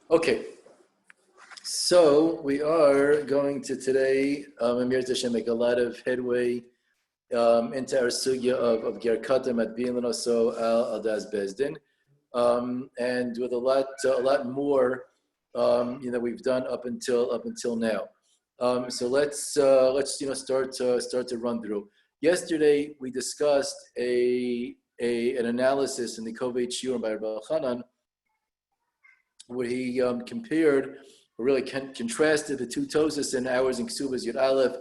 Okay, so we are going to today, Amir Tashem, make a lot of headway into our sugya of Ger Katan at Bin Lanoso al Das Bezdin, and with a lot more, we've done up until now. So let's start to run through. Yesterday we discussed an analysis in the Kovei Shiur by Rabbi Hanan, where he compared, or really contrasted the two Tosas and ours in Ksubas Yud Aleph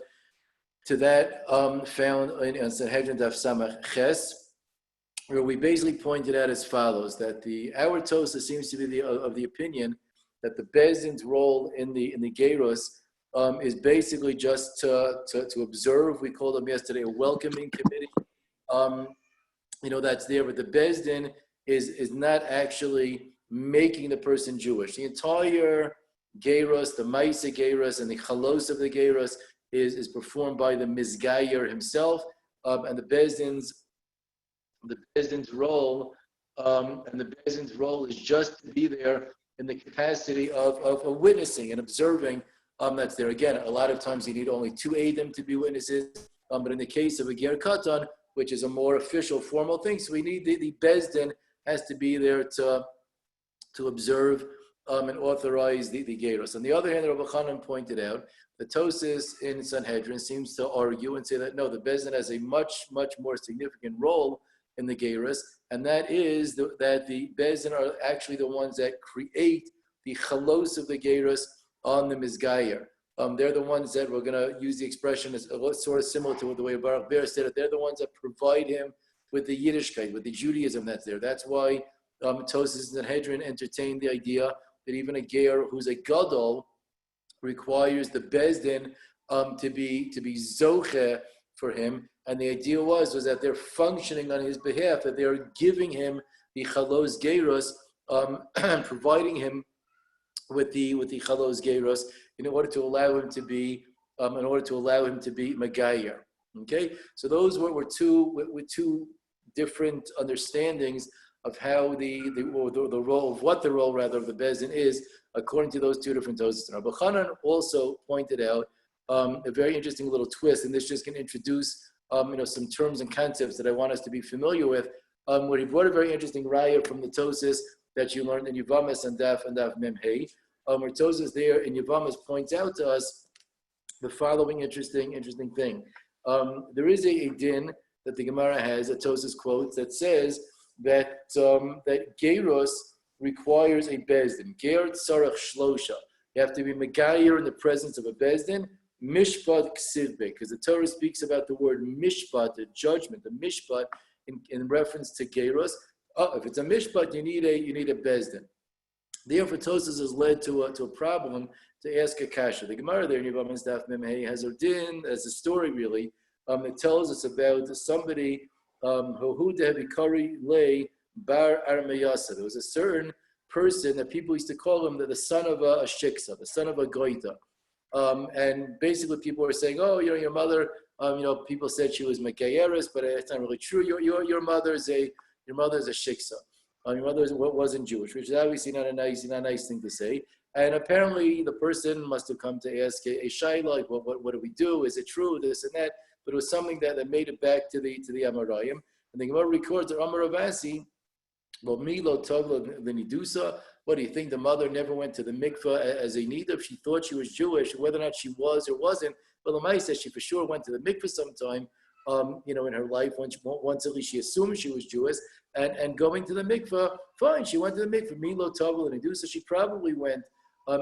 to that found in Sanhedrin Daf Samach Ches, where we basically pointed out as follows: that our Tosa seems to be of the opinion that the Bezdin's role in the Geros is basically just to observe. We called them yesterday a welcoming committee. That's there, but the Bezdin is not actually making the person Jewish. The entire Geros, the Maisa Geros, and the Chalos of the Geros is performed by the Mizgayer himself, and the Bezdin's role, is just to be there in the capacity of witnessing and observing. That's there. Again, a lot of times you need only two Eidim to be witnesses, but in the case of a Ger Katan, which is a more official, formal thing, so we need the Bezdin has to be there to observe and authorize the Geros. On the other hand, Rabbi Chanan pointed out, the Tosis in Sanhedrin seems to argue and say that no, the Bezdin has a much, much more significant role in the Geros, and that is that the Bezdin are actually the ones that create the chalos of the Geros on the Mizgayer. They're the ones that, we're going to use the expression as sort of similar to the way Baruch Ber said it, they're the ones that provide him with the Yiddishkeit, with the Judaism that's there. That's why Tosis and Sanhedrin entertained the idea that even a Ger who's a Gadol requires the Bezdin to be Zoche for him. And the idea was that they're functioning on his behalf, that they're giving him the Chalos Geros, providing him with the Chalos Geros in order to allow him to be Magayer. Okay, so those were two different understandings of how the role of what the role rather of the Bezdin is according to those two different Tosas. Rabbi Chanan also pointed out a very interesting little twist, and this just can introduce some terms and concepts that I want us to be familiar with. Where he brought a very interesting raya from the Tosas that you learned in Yavamas and Daf Mem Hey. Where Tosas there in Yavamas points out to us the following interesting thing. There is a din that the Gemara has, a Tosas quotes, that says that Geros requires a Bezdin. Ger Tzarach Shlosha. You have to be Megayer in the presence of a Bezdin. Mishpat Ksivbe, because the Torah speaks about the word Mishpat, the judgment, the Mishpat, in reference to Geros. If it's a Mishpat, you need a Bezdin. Therefore, Tosas is led to a problem to ask a kasha. The Gemara there in Yevamot Daf Mem Hey has a din, as a story really, that tells us about somebody who Dehabikari lay Bar Armeyasa. There was a certain person that people used to call him the son of a shiksa, the son of a goita. And basically people were saying, oh, your mother, people said she was Mekayeris, but it's not really true. Your mother is a shiksa. Your mother wasn't Jewish, which is obviously not a nice thing to say. And apparently the person must have come to ask a shayla, like, what do we do? Is it true? This and that. But it was something that made it back to the Amarayim. And the Gemara records that Amar Ravasi, well, Milo Tavla Venidusa. What do you think? The mother never went to the mikveh as a nida. She thought she was Jewish, whether or not she was or wasn't. But Lamai says she for sure went to the mikveh sometime, in her life. Once at least she assumed she was Jewish. And going to the mikveh, fine, she went to the mikveh. Milo Tavla Venidusa. She probably went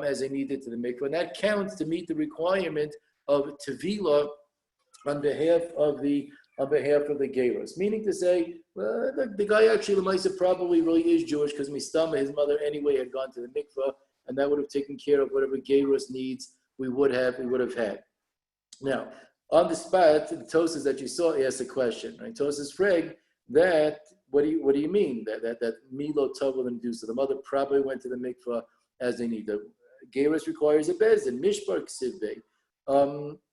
as a nida to the mikveh. And that counts to meet the requirement of tevila on behalf of the Geros, meaning to say, well, the guy actually, the Lemaisa, probably really is Jewish because Mistama, his mother anyway, had gone to the mikveh, and that would have taken care of whatever Geros needs we would have had. Now, on the spot, the Tosas that you saw asked a question, right? Tosas Freg, that what do you mean that Milo Tavol and Dusa? The mother probably went to the mikveh as they need. The Geros requires a bezin, Mishpar Ksivbe.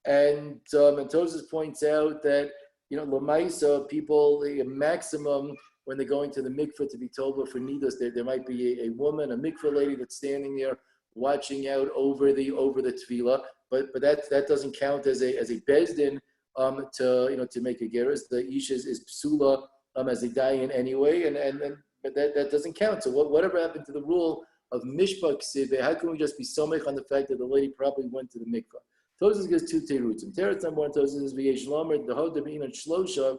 And Tosas points out that Lamaisa, people, the maximum when they're going to the mikveh to be told for nidas, there might be a woman, a mikveh lady that's standing there watching out over the tefillah, but that doesn't count as a bezdin to make a gerus. The ish is psula as a dayan anyway, and but that doesn't count. So whatever happened to the rule of mishpah ksive? How can we just be somech on the fact that the lady probably went to the mikveh? Tosas gives two terutzim. Teretz number one, Tosas is v'yesh lamer the b'inat shlosha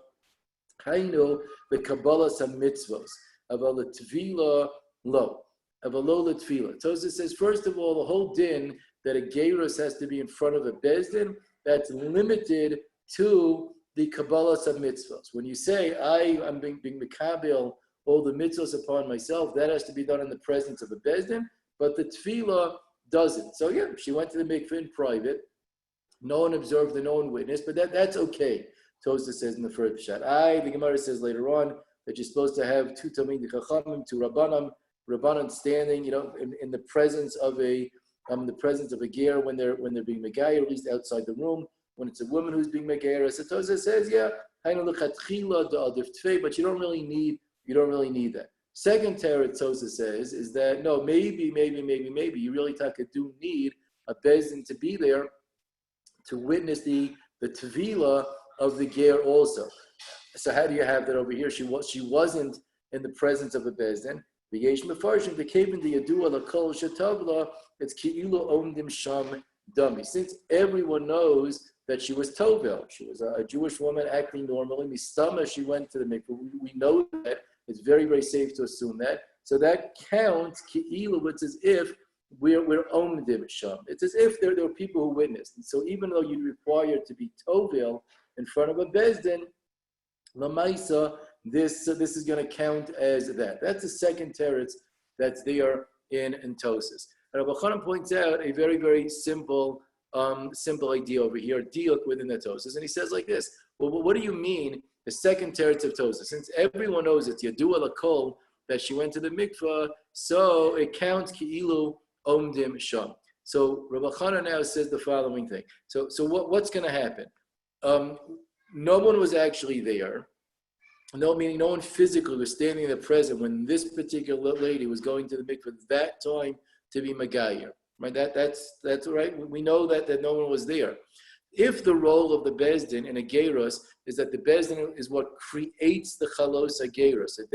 hainu the kabbalah some mitzvos aval the tvila lo aval the tvila. Tosas says first of all the whole din that a gerus has to be in front of a bezdin, that's limited to the kabbalah some mitzvos. When you say I'm being mekabil all the mitzvahs upon myself, that has to be done in the presence of a bezdin, but the tefillah doesn't. So yeah, she went to the mikveh in private. No one observed and no one witnessed, but that's okay. Tosfos says in the first shot. The Gemara says later on that you're supposed to have two Talmidei Chachamim, two Rabbanan standing, in the presence of a ger when they're being megayer, at least outside the room. When it's a woman who's being megayer, so Tosfos says, yeah, but you don't really need that. Second teretz Tosfos says is that no, maybe you really do need a bezdin to be there to witness the tevilah of the ger also. So how do you have that over here? She wasn't in the presence of a bezdin. The yesh mefarshim the kevin the yadua lakol shetavla. It's ki'ilu omdim sham dami. Since everyone knows that she was tovel, she was a Jewish woman acting normally. Mistama, she went to the mikveh. We know that. It's very, very safe to assume that. So that counts ki'ilu. It's as if we're omdim sham. It's as if there were people who witnessed. And so even though you're required to be tovel in front of a bezdin, lamaisa, this is going to count as that. That's the second teretz that's there in Tosfos. And Rabbi Chanan points out a very, very simple idea over here, diuk within the Tosfos. And he says like this, well, what do you mean, the second teretz of Tosfos? Since everyone knows it's Yadua Lakol, that she went to the mikveh, so it counts ki'ilu omdim sham. So Rabbi Chanan now says the following thing. So what's going to happen? No one was actually there. No, meaning no one physically was standing there present when this particular lady was going to the mikveh at that time to be Megayer. Right? That's right. We know that no one was there. If the role of the bezdin in a gerus is that the bezdin is what creates the chalos gerus, that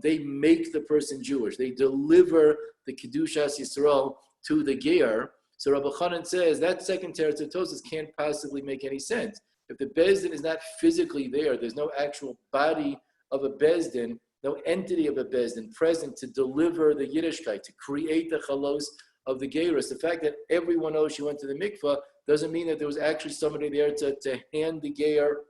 they make the person Jewish, they deliver the kedushas Yisrael to the ger. So Rabbi Chanan says that second teretz of Tosfos can't possibly make any sense. If the bezdin is not physically there's no actual body of a bezdin, no entity of a bezdin present to deliver the Yiddishkeit, to create the chalos of the gerus. The fact that everyone knows she went to the mikveh doesn't mean that there was actually somebody there to hand the ger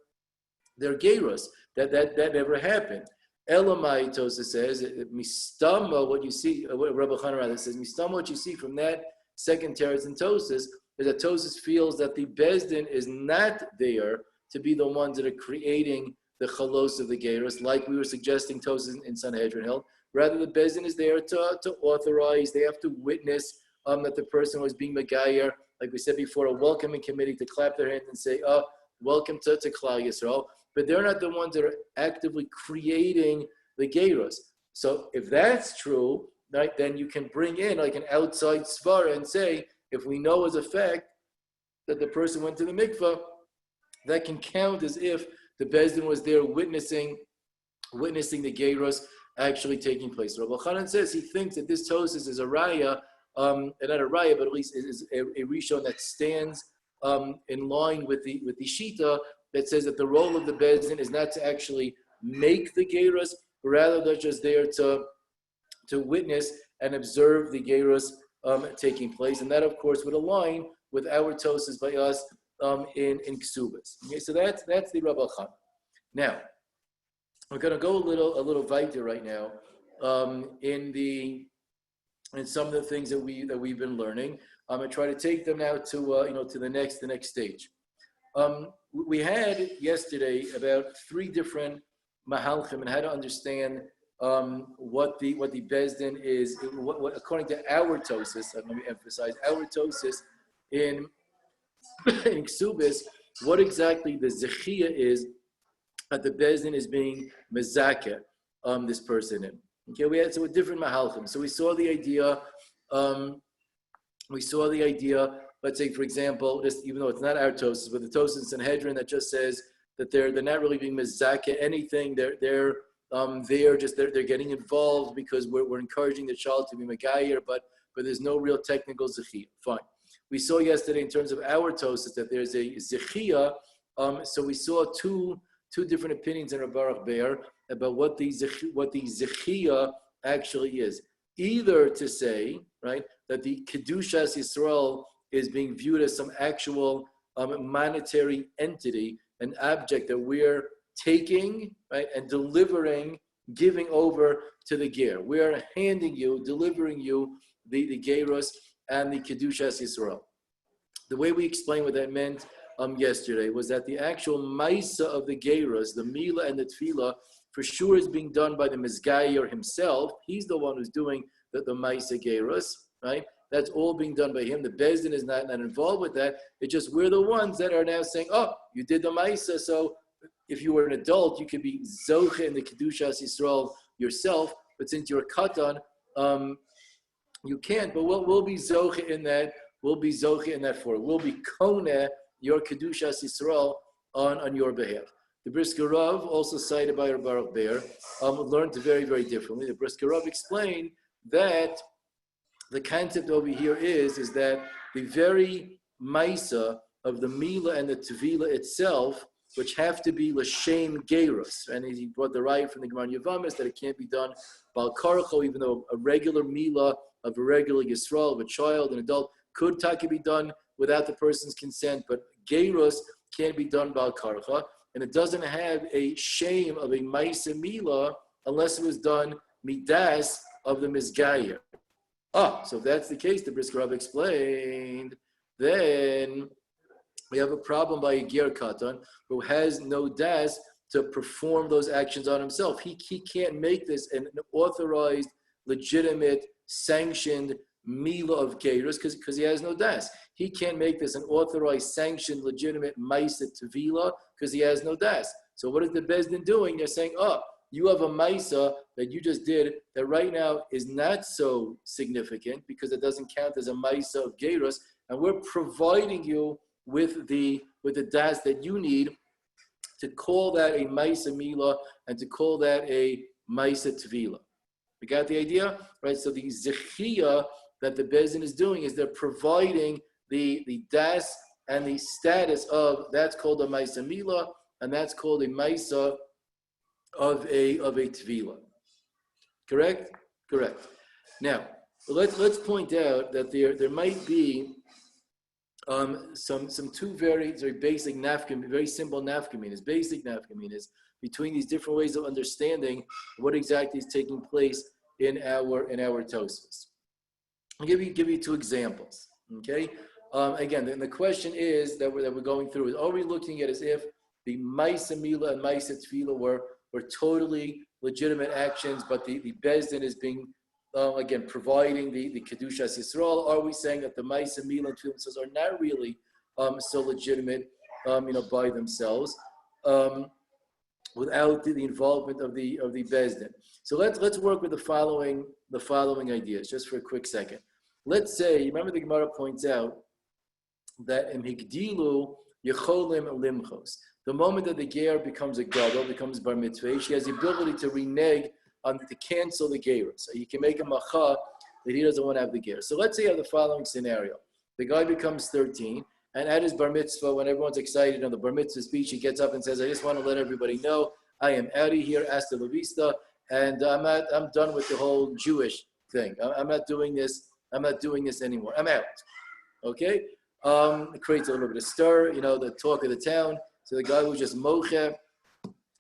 their gerus. That never happened. Elamai, Tosfos says, mistama, what you see, what Rabbi Chanan rather says, mistama, what you see from that second teretz in Tosfos is that Tosfos feels that the bezdin is not there to be the ones that are creating the chalos of the gerus, like we were suggesting Tosfos in Sanhedrin held. Rather, the bezdin is there to authorize. They have to witness that the person was being megayer, like we said before, a welcoming committee to clap their hands and say, welcome to Klal Yisrael. But they're not the ones that are actively creating the gerus. So if that's true, right, then you can bring in like an outside svara and say, if we know as a fact that the person went to the mikveh, that can count as if the bezdin was there witnessing the gerus actually taking place. Rabbi Chanan says he thinks that this Tosfos is a raya, not a raya, but at least is a rishon that stands in line with the Shita that says that the role of the bezdin is not to actually make the gerus, but rather they're just there to witness and observe the gerus taking place, and that of course would align with our Tosfos by us in Ksubas. Okay, so that's the Rabbi Chanan. Now we're going to go a little weiter right now in some of the things that we've been learning. And try to take them now to the next stage. We had yesterday about 3 different mahalchim and how to understand what the bezdin is, what according to our Tosfos. Let me emphasize our Tosfos in Ksubis, what exactly the zechia is that the Bezdin is being mezakeh this person in. Okay, we had a different mahalchim. So we saw the idea. Let's say, for example, just even though it's not our Tosas, but the Tosas in Sanhedrin that just says that they're not really being mezakeh anything. They're getting involved because we're encouraging the child to be megayer, but there's no real technical zechiyah. Fine. We saw yesterday in terms of our Tosas that there's a zechiyah. So we saw two different opinions in Baruch Be'er about what the zechiyah actually is. Either to say, right, that the Kedushas Yisrael is being viewed as some actual monetary entity, an object that we're taking, right, and giving over to the ger. We're delivering you the gerus and the Kedushas Yisrael. The way we explained what that meant yesterday was that the actual maisa of the gerus, the mila and the tefillah, for sure is being done by the mizgayer himself. He's the one who's doing the maisa gerus, right? That's all being done by him. The bezdin is not involved with that. It's just we're the ones that are now saying, oh, you did the maisa, so if you were an adult, you could be zoche in the kedushas Yisrael yourself. But since you're a katan, you can't. But we'll be zoche in that. We'll be zoche in that for it. We'll be koneh your kedushas Yisrael on your behalf. The Brisker Rav, also cited by Baruch Be'er, learned very, very differently. The Brisker Rav explained that the concept over here is that the very maisa of the mila and the tevila itself, which have to be l'shem gerus, and he brought the right from the Gemara Yavamis that it can't be done bal karcho, even though a regular mila of a regular Yisrael, of a child, an adult, could taki be done without the person's consent, but gerus can't be done bal karcha, and it doesn't have a shame of a maisa mila unless it was done midas of the mizgayer. So if that's the case, the Brisker Rav explained, then we have a problem by a ger katan who has no das to perform those actions on himself. He can't make this an authorized, legitimate, sanctioned mila of gerus because he has no das. He can't make this an authorized, sanctioned, legitimate maisa tevila because he has no das. So what is the bezdin doing? They're saying, you have a maisa that you just did that right now is not so significant because it doesn't count as a maisa of gerus, and we're providing you with the das that you need to call that a maisa mila and to call that a maisa tvila. We got the idea, right? So the zechiyah that the bezdin is doing is they're providing the das and the status of that's called a maisa mila and that's called a maisa of a tvila. Correct? Now, let's point out that there might be some two very basic nafkamin, very simple nafkaminas, basic nafkaminas between these different ways of understanding what exactly is taking place in our Tosfos. I'll give you two examples. Okay. Again, the question is that we're going through is: are we looking at as if the Maisa Mila and Maisa Tefila were totally legitimate actions, but the Bezdin is being again providing the Kedushas Yisrael? Are we saying that the Maisa Mila and Tefila are not really so legitimate, by themselves, without the involvement of the Bezdin? So let's work with the following ideas just for a quick second. Let's say, remember the Gemara points out that in Higdilu Yecholim Limchos, the moment that the ger becomes a gadol, becomes bar mitzvah, she has the ability to renege to cancel the ger. So you can make a macha that he doesn't want to have the ger. So let's say you have the following scenario: the guy becomes 13, and at his bar mitzvah, when everyone's excited on the bar mitzvah speech, he gets up and says, "I just want to let everybody know I am out of here, hasta la vista, and I'm done with the whole Jewish thing. I'm not doing this. I'm not doing this anymore. I'm out." Okay. It creates a little bit of stir, the talk of the town. So the guy was just mocheh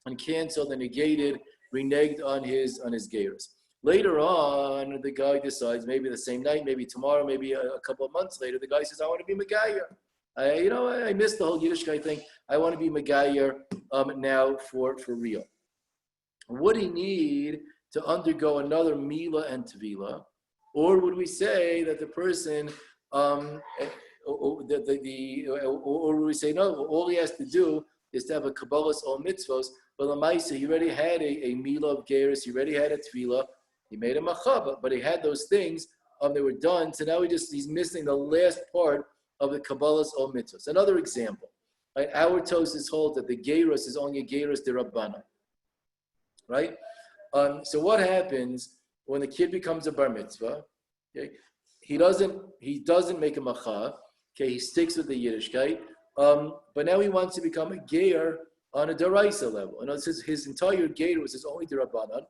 and canceled and negated, reneged on his gerus. Later on, the guy decides, maybe the same night, maybe tomorrow, maybe a couple of months later, the guy says, "I want to be Megayer. I missed the whole Yiddishkeit thing. I want to be Megayer now for real." Would he need to undergo another Mila and Tevila? Or would we say that the person or would we say no? All he has to do is to have a kabbalas or mitzvos But Lamaisa, he already had a Mila of Geras, he already had a Tvila, he made a Machaba, but he had those things, they were done. So now he's missing the last part of the Kabbalah's old mitzvahs. Another example, right? Our Tosis holds that the Geras is only a Geras de Rabbana, right? So what happens when the kid becomes a bar mitzvah? Okay, he doesn't make a macha. Okay, he sticks with the Yiddishkeit. But now he wants to become a geir on a deraisa level. And his entire geir was his only derabanan.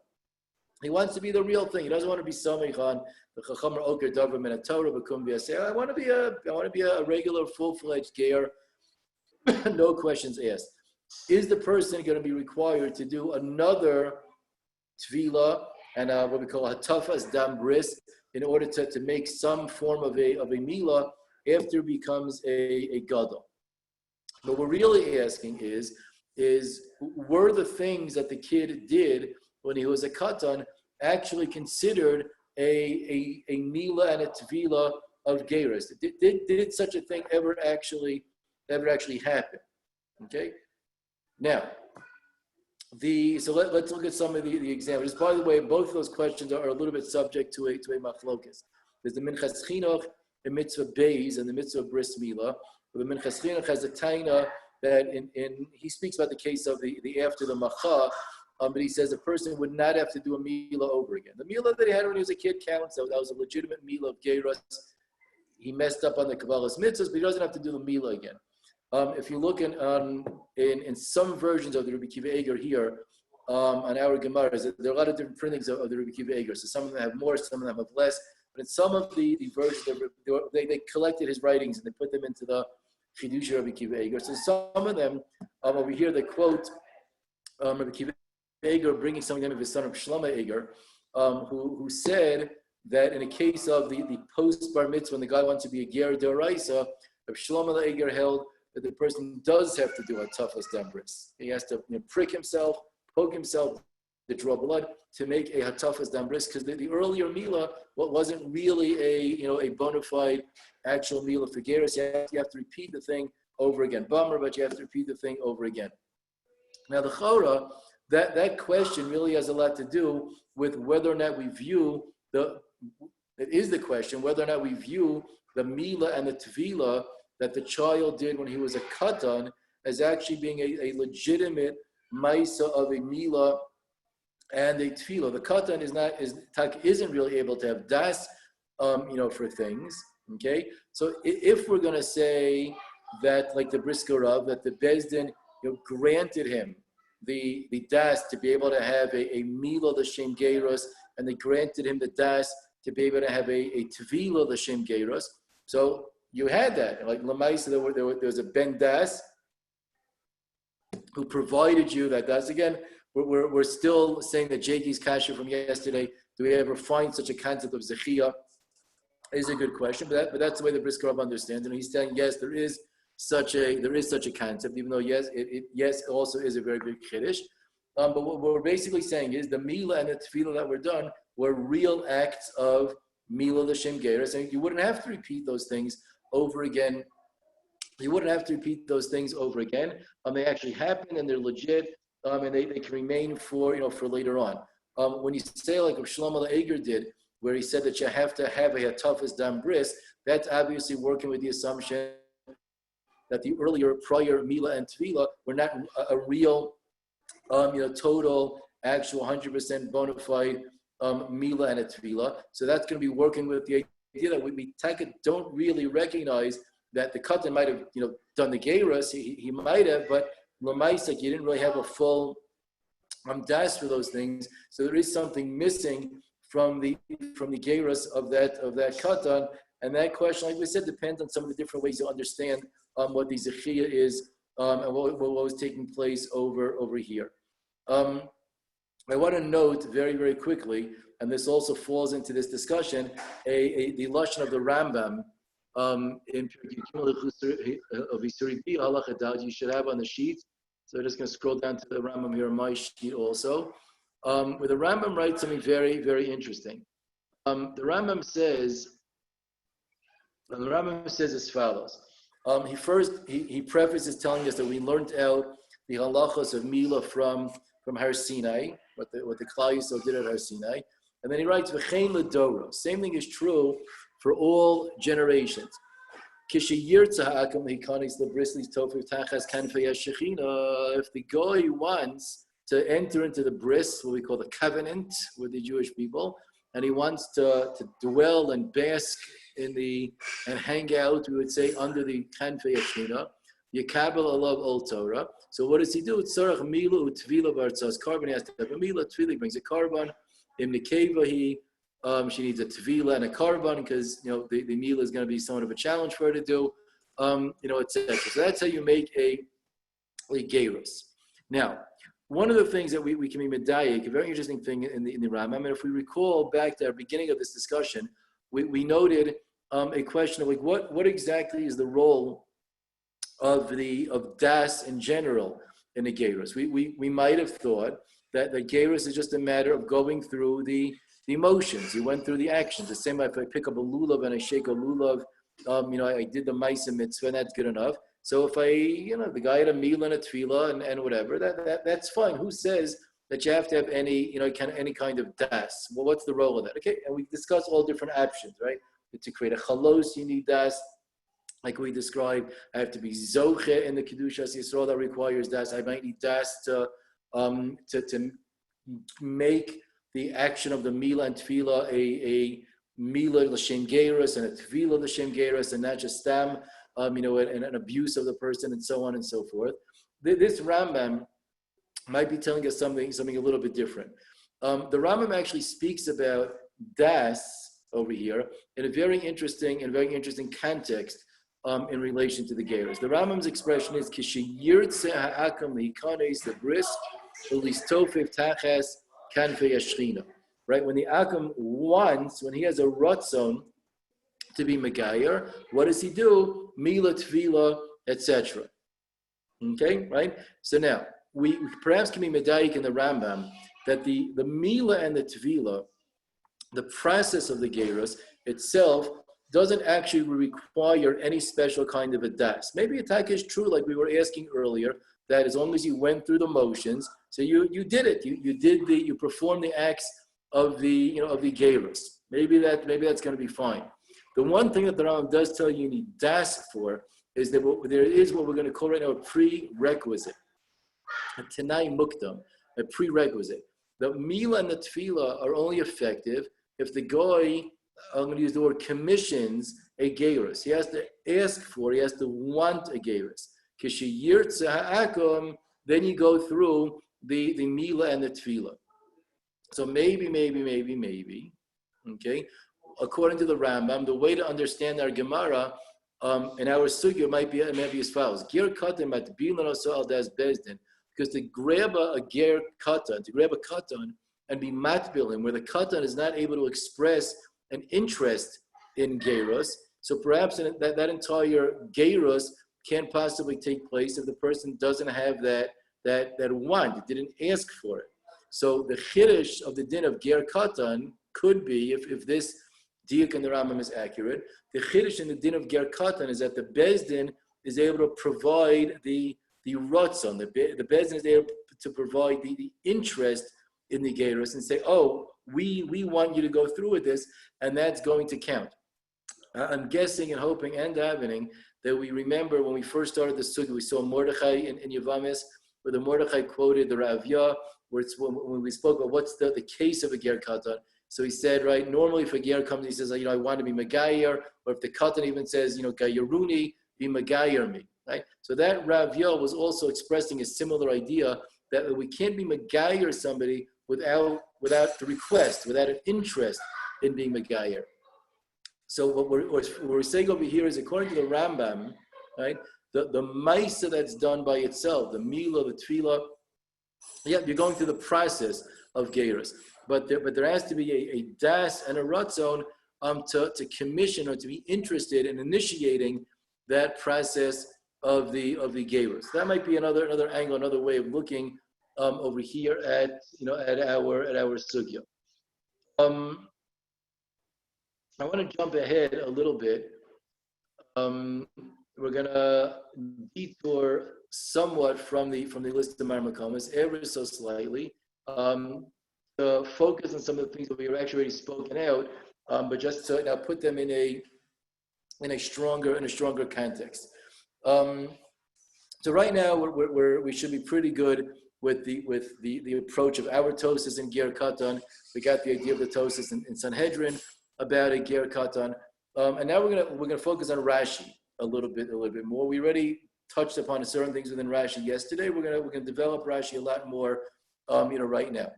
He wants to be the real thing. He doesn't want to be samech on the chacham or oker davar min Torah b'kum v'yaseh. I want to be a regular, full-fledged geir, no questions asked. Is the person going to be required to do another tvila and what we call hatafas dam bris in order to make some form of a mila after it becomes a gadol? What we're really asking is were the things that the kid did when he was a katan actually considered a mila and a tvila of geras? Did such a thing ever actually happen? Okay. Now, let's look at some of the examples. By the way, both of those questions are a little bit subject to a machlokas. There's the minchas chinuch, the mitzvah beis, and the mitzvah bris milah. The minchas chinuch has a taina that he speaks about the case of the after the macha, but he says a person would not have to do a milah over again. The milah that he had when he was a kid counts. That was a legitimate milah of geras. He messed up on the Kabbalah's mitzvahs, but he doesn't have to do the milah again. If you look in some versions of the Rabbi Kiva Eger here on our Gemaras, there are a lot of different printings of the Rabbi Kiva Eger. So some of them have more, some of them have less. But in some of the versions, they collected his writings and they put them into the Chidush Rabbi Kiva Eger. So some of them, over here, they quote Rabbi Kiva Eger bringing some of them of his son of Shlomo Eger, who said that in a case of the post bar mitzvah, when the guy wants to be a ger d'oraisa, Rabbi Shlomo Eger held that the person does have to do a toughas dambris. He has to prick himself, poke himself, to draw blood to make a hatafas dambris, because the earlier mila wasn't really a bona fide actual mila for geras. You have to repeat the thing over again. Bummer, but you have to repeat the thing over again. Now the chora, that question really has a lot to do with whether or not we view it is the question whether or not we view the mila and the tvila that the child did when he was a katan as actually being a legitimate maisa of a mila and a tefillah. The katan isn't really able to have das, for things. Okay, so if we're going to say that, like the Brisker Rav, that the Bezdin granted him the das to be able to have a mila l'shem geiros, and they granted him the das to be able to have a tefillah l'shem geiros. So you had that, like Lamaisa, there was a Ben Das who provided you that Das. Again, we're still saying that Jakey's kasha from yesterday. Do we ever find such a concept of zechiyah? Is a good question, but that's the way the Brisker Rav understands it. And he's saying yes, there is such a concept, even though yes, it also is a very big chiddush. But what we're basically saying is the mila and the tefillah that were done were real acts of mila l'shem geiros, and you wouldn't have to repeat those things over again. They actually happen and they're legit, and they can remain for later on. When you say like what Shlomo Eger did, where he said that you have to have a hatafas dam bris, that's obviously working with the assumption that the earlier prior mila and tvila were not a real, total, actual 100% bona fide mila and a tvila. So that's going to be working with the idea that we don't really recognize that the katan might have done the geiras. He might have, but l'maisa, you didn't really have a full das for those things. So there is something missing from the geiras of that katan. And that question, like we said, depends on some of the different ways you understand what the zechiyah is and what was taking place over here. I want to note very, very quickly, and this also falls into this discussion, the lashon of the Rambam in of Isuri B, halacha dal, you should have on the sheet. So I'm just going to scroll down to the Rambam here on my sheet also, where the Rambam writes something very, very interesting. The Rambam says as follows. He prefaces telling us that we learned out the halachos of Mila from Har Sinai, what the Klal Yisrael did at Har Sinai. And then he writes, V'chein l'doro. Same thing is true for all generations. If the guy wants to enter into the bris, what we call the covenant with the Jewish people, and he wants to dwell and bask and hang out, we would say, under the kanfei Shechina, Yekabel alav ol Torah. So what does he do? Tzarach milu utvila bartzas carbon. He has to have a mila. Tvila, he brings a carbon. In nekeva, she needs a tvila and a carbon because the mila is going to be somewhat of a challenge for her to do. Etc. So that's how you make a gerus. Now, one of the things that we can be medayik, a very interesting thing in the Rambam, and if we recall back to our beginning of this discussion, we noted a question of what exactly is the role of das in general in the gerus. We might have thought that the gerus is just a matter of going through the emotions. You went through the actions. The same way if I pick up a lulav and I shake a lulav, I did the ma'aseh mitzvah and that's good enough. So if the guy had a meal and a tefillah and whatever, that's fine. Who says that you have to have any kind of das? Well, what's the role of that? Okay, and we discussed all different options, right? To create a chalos, you need das. Like we described, I have to be zoche in the kedushas Yisrael that requires das. I might need das to make the action of the mila and tefillah a mila l'shem gerus and a tefillah l'shem gerus, and not just stam, and an abuse of the person and so on and so forth. This Rambam might be telling us something a little bit different. The Rambam actually speaks about das over here in a very interesting context in relation to the gerus. The Rambam's expression is kishiyirtze ha'akam lehikanes the bris ulistofev tachas kanfei hashchina. Right, when the akam wants, when he has a ratzon to be megayer, what does he do? Mila, tefillah, etc. Okay, right? So now, we perhaps can be medayik in the Rambam that the mila and the tefillah, the process of the gerus itself, doesn't actually require any special kind of a das. Maybe attack is true, like we were asking earlier, that as long as you went through the motions, so you did it. You performed the acts of the gerus. Maybe that's going to be fine. The one thing that the Rambam does tell you need das for is that there is what we're going to call right now a prerequisite, a tenai mukdam, a prerequisite. The mila and the tefillah are only effective if the guy, I'm going to use the word, commissions a gerus. He has to ask for, he has to want a gerus. Then you go through the mila and the tefillah. So maybe, okay, according to the Rambam, the way to understand our Gemara in our sugya might be as follows: Ger katan matbilan osal das bezdin, because to grab a ger katan, to grab a katan and be matbil him, where the katan is not able to express an interest in gerus, so perhaps that entire gerus can't possibly take place if the person doesn't have that want, it didn't ask for it. So the chiddush of the din of ger katan could be, if this diuk in the Rambam is accurate, the chiddush in the din of ger katan is that the bezdin is able to provide the ratzon, the bezdin is able to provide the interest in the gerus and say, oh, we want you to go through with this, and that's going to count. I'm guessing and hoping and davening that we remember when we first started the sugya, we saw Mordechai in Yavamis, where the Mordechai quoted the Ravya, when we spoke about what's the case of a ger katan. So he said, right, normally if a ger comes, he says, I want to be megayer, or if the katan even says, gayeruni, be megayer me, right? So that Ravya was also expressing a similar idea that we can't be megayer somebody without the request, without an interest in being megayer. So what we're saying over here is, according to the Rambam, right, the ma'aseh that's done by itself, the milah, the tefillah, yeah, you're going through the process of gerus, but there has to be a das and a ratzon to commission or to be interested in initiating that process of the gerus. That might be another angle, another way of looking over here at our sugya. I want to jump ahead a little bit we're gonna detour somewhat from the list of Marmakamas, ever so slightly, um, to focus on some of the things that we were actually already spoken out, but just to now put them in a stronger context. Um, so right now we should be pretty good with the approach of our Tosis and Ger Katan. We got the idea of the Tosis in Sanhedrin about a Ger Katan, and now we're gonna focus on Rashi a little bit more. We already touched upon certain things within Rashi yesterday. We're gonna develop Rashi a lot more, right now.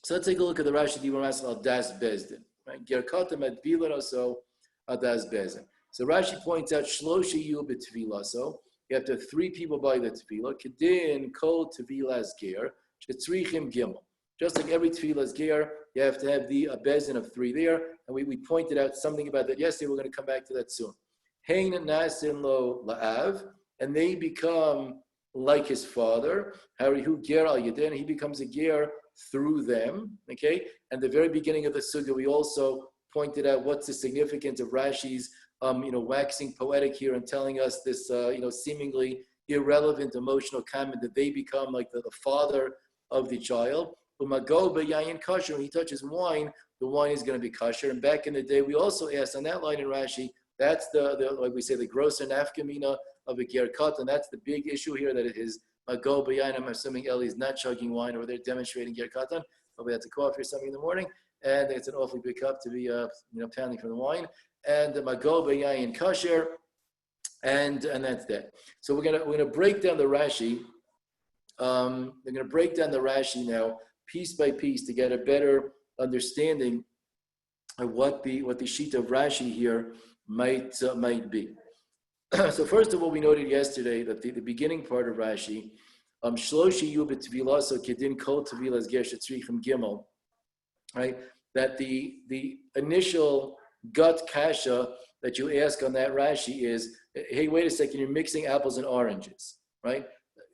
So let's take a look at the Rashi Divamas al Das Bezdin. Right, Ger Katan at Bilan so al Das Bezdin. So Rashi points out Shloshi Yu b'Tevila. So you have to have 3 people by the tefillah. Kedin kol tevilas ger shetzrichim gimel. Just like every tefillah's ger, you have to have a bezin of 3 there. And we pointed out something about that yesterday. We're going to come back to that soon. Hein nasin lo la'av, and they become like his father. Harihu ger al yedin, he becomes a ger through them. Okay, and the very beginning of the sugya, we also pointed out what's the significance of Rashi's waxing poetic here and telling us this, seemingly irrelevant emotional comment that they become like the father of the child. When he touches wine, the wine is going to be kosher. And back in the day, we also asked on that line in Rashi, that's the like we say, the grosser nafkamina of a ger katan. That's the big issue here, that it is mago b'yayin. I'm assuming Eli is not chugging wine over there demonstrating ger katan. Probably that's a coffee or something in the morning, and it's an awfully big cup to be pounding from the wine. And the mago b'yayin kasher, and that's that. So we're gonna break down the Rashi. We're gonna break down the Rashi now, piece by piece, to get a better understanding of what the Shita of Rashi here might be. So first of all, we noted yesterday that the beginning part of Rashi, Shloshi yu b'Tevila, so kedin kol tevilas ger shetzrichim gimel, right? That the initial gut kasha that you ask on that Rashi is, hey, wait a second, you're mixing apples and oranges, right?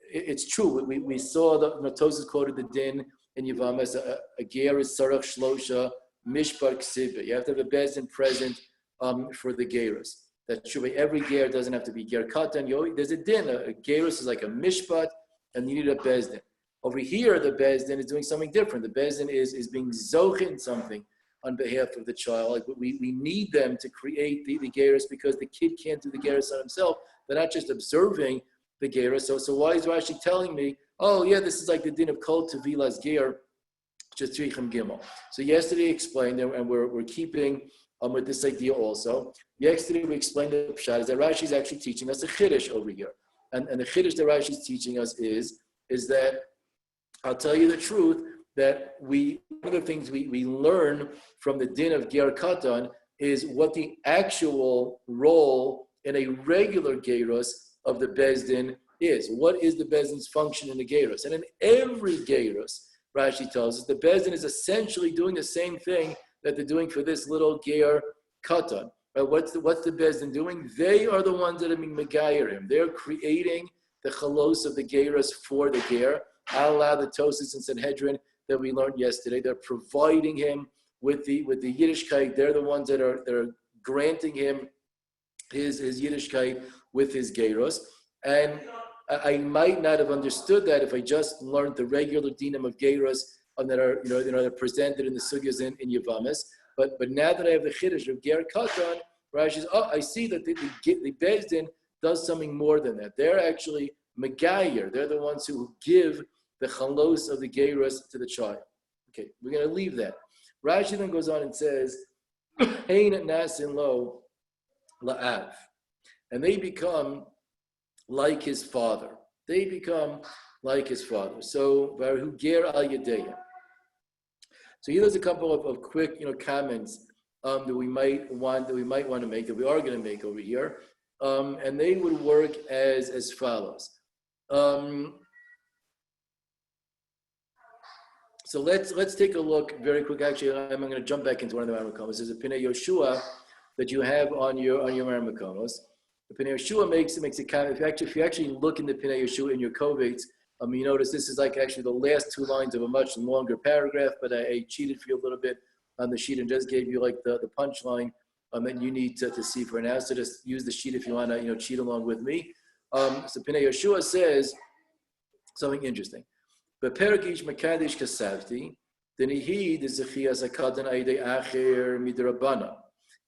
It's true. We saw the Tosas quoted the din in Yavamas, a ger is sarach shlosha mishpar ksiba. You have to have a bezin present for the gerus. That's true. Every ger doesn't have to be ger katan. There's a din. A gerus is like a mishpat, and you need a bezdin. Over here, the bezdin is doing something different. The bezdin is being zochin something on behalf of the child. Like we need them to create the gerus, because the kid can't do the gerus on himself. They're not just observing the gerus. So why is Rashi telling me, oh yeah, this is like the din of kol tevilas ger shetzrichim gimel? So yesterday explained, and we're keeping with this idea also. Yesterday we explained the pshat is that Rashi is actually teaching us a chiddush over here, and the chiddush that Rashi is teaching us is that, I'll tell you the truth, that one of the things we learn from the din of ger katan is what the actual role in a regular gerus of the bezdin is. What is the bezdin's function in the gerus? And in every gerus, Rashi tells us, the bezdin is essentially doing the same thing that they're doing for this little ger katan. Right? What's the bezdin doing? They are the ones that are being megayerim. They're creating the chalos of the gerus for the ger. Allah, the Tosis and Sanhedrin that we learned yesterday. They're providing him with the Yiddishkeit. They're the ones that are granting him his Yiddishkeit with his gerus. And I might not have understood that if I just learned the regular dinam of gerus that are that are presented in the sugyas in Yavamis. But now that I have the chiddush of ger katan, Rashi says, oh, I see that the bezdin does something more than that. They're actually megayer. They're the ones who give the chalos of the gerus to the child. Okay, we're going to leave that. Rashi then goes on and says, Hein nasin lo la'av. And they become like his father. They become like his father. So, Varu ger al yadeya. So here there's a couple of quick, comments that we might want to make, that we are going to make over here, and they would work as follows. So let's take a look very quick. Actually, I'm going to jump back into one of the Marmakomos. There's a Pinei Yoshua that you have on your Marmakomos. The Pinei Yoshua makes a comment. If you actually look in the Pinei Yoshua in your Kovetz, you notice this is like actually the last 2 lines of a much longer paragraph, but I cheated for you a little bit on the sheet and just gave you like the punchline that you need to see for now. So just use the sheet if you want to, cheat along with me. So Pnei Yeshua says something interesting. Beperagish Makadish Kasavti, then he the Zechias Akadan Aide Acher Midrabana.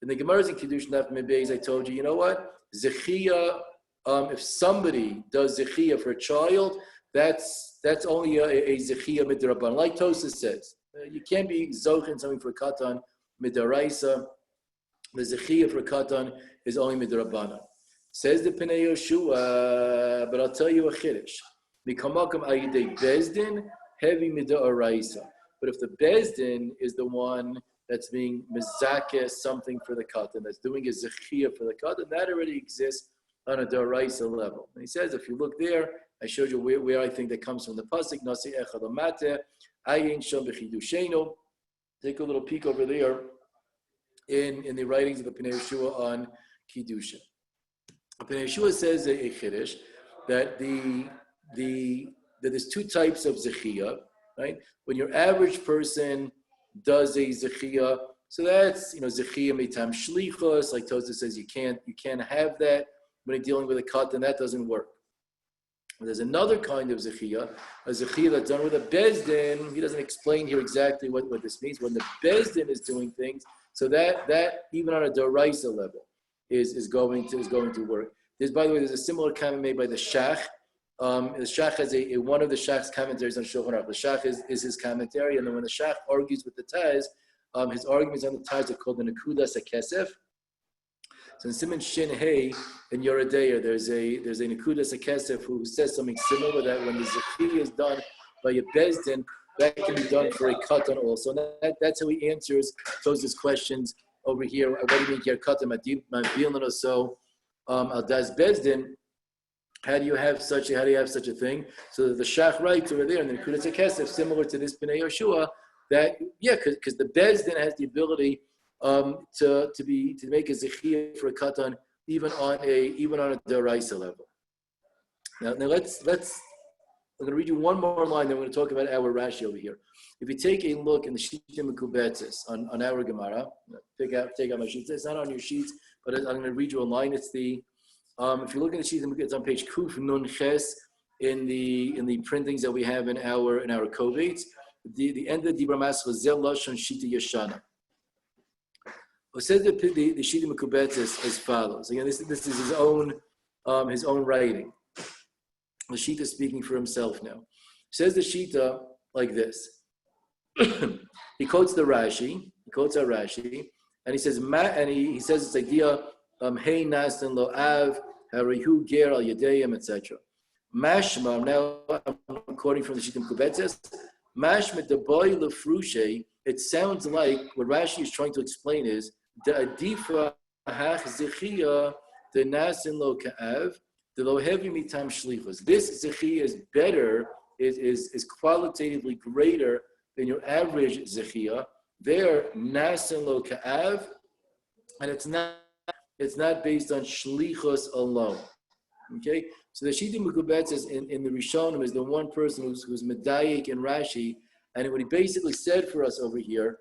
In the Gemara's in Kiddush Naf Mebeis, I told you know what? Zechia, if somebody does Zechia for a child, that's only a Zechia Midrabana. Like Tosas says, you can't be Zochin something for Katan Midaraisa. The Zechia for Katan is only Midrabana. Says the Pnei Yoshua, but I'll tell you a Chiddush. Mikamakam Ayidei Bezdin, heavy Midaraisa. But if the Bezdin is the one that's being mezakeh something for the katan, that's doing a zechiyah for the katan, that already exists on a daraisa level. And he says, if you look there, I showed you where I think that comes from the pasuk, nasi echad amate, ayin shom b'chidushenu. Take a little peek over there in the writings of the Pnei Yeshua on Kiddushin. Pnei Yeshua says a chiddush that that there's two types of zechiyah, right? When your average person does a zechiyah, so that's zechiyah mitam shlichos, like Tosa says, you can't have that when you're dealing with a katan, that doesn't work. There's another kind of zechiyah, a zechiyah that's done with a bezdin. He doesn't explain here exactly what this means. When the bezdin is doing things, so that even on a doraisa level is going to work. By the way, there's a similar comment made by the Shach. The Shach has one of the Shach's commentaries on Shulchan Aruch. The Shach is his commentary, and then when the Shach argues with the Taz, his arguments on the Taz are called the Nekudas HaKesef. So in Siman Shin Hey in Yoredeya, there's a Nekudas HaKesef who says something similar with that. When the Zechiyah is done by a Bezdin, that can be done for a Katan also. And that's how he answers those questions over here. What do you mean here? Katan Madilin or so? Al Das Bezdin. How do you have such a thing? So the Shach writes over there, and then Nekudas HaKesef, similar to this Pnei Yoshua, that because the Bezdin has the ability to make a zechiyah for a katan even on a deraisa level. Now let's I'm going to read you one more line. Then we're going to talk about our Rashi over here. If you take a look in the Shita Mekubetzes on our Gemara, take out my sheets. It's not on your sheets, but I'm going to read you a line. It's the if you look at the sheet, it's on page Kuf Nun Ches in the printings that we have in our kovetz. The end of the Dibra Mas was Zel Lashon Shita Yeshana. It says the Shita Mekubetz as follows. Again, this is his own writing. The Shita speaking for himself now. Says the Shita like this. He quotes the Rashi. He quotes our Rashi, and he says he says this idea. Hey Nasan Lo Av Harihu Ger Al Yadayim, etc. Mashma. Now I'm quoting from the Shita Mekubetz. Mashma the boy lefrushe. It sounds like what Rashi is trying to explain is the adifa hach zechia the nasin lo ka'av the lo heavy mitam shlichus. This zechia is better, is qualitatively greater than your average zechia. There nasin lo ka'av, and it's not based on shlichus alone. Okay, so the Shita Mekubetz is in the Rishonim is the one person who's medayik in Rashi, and what he basically said for us over here,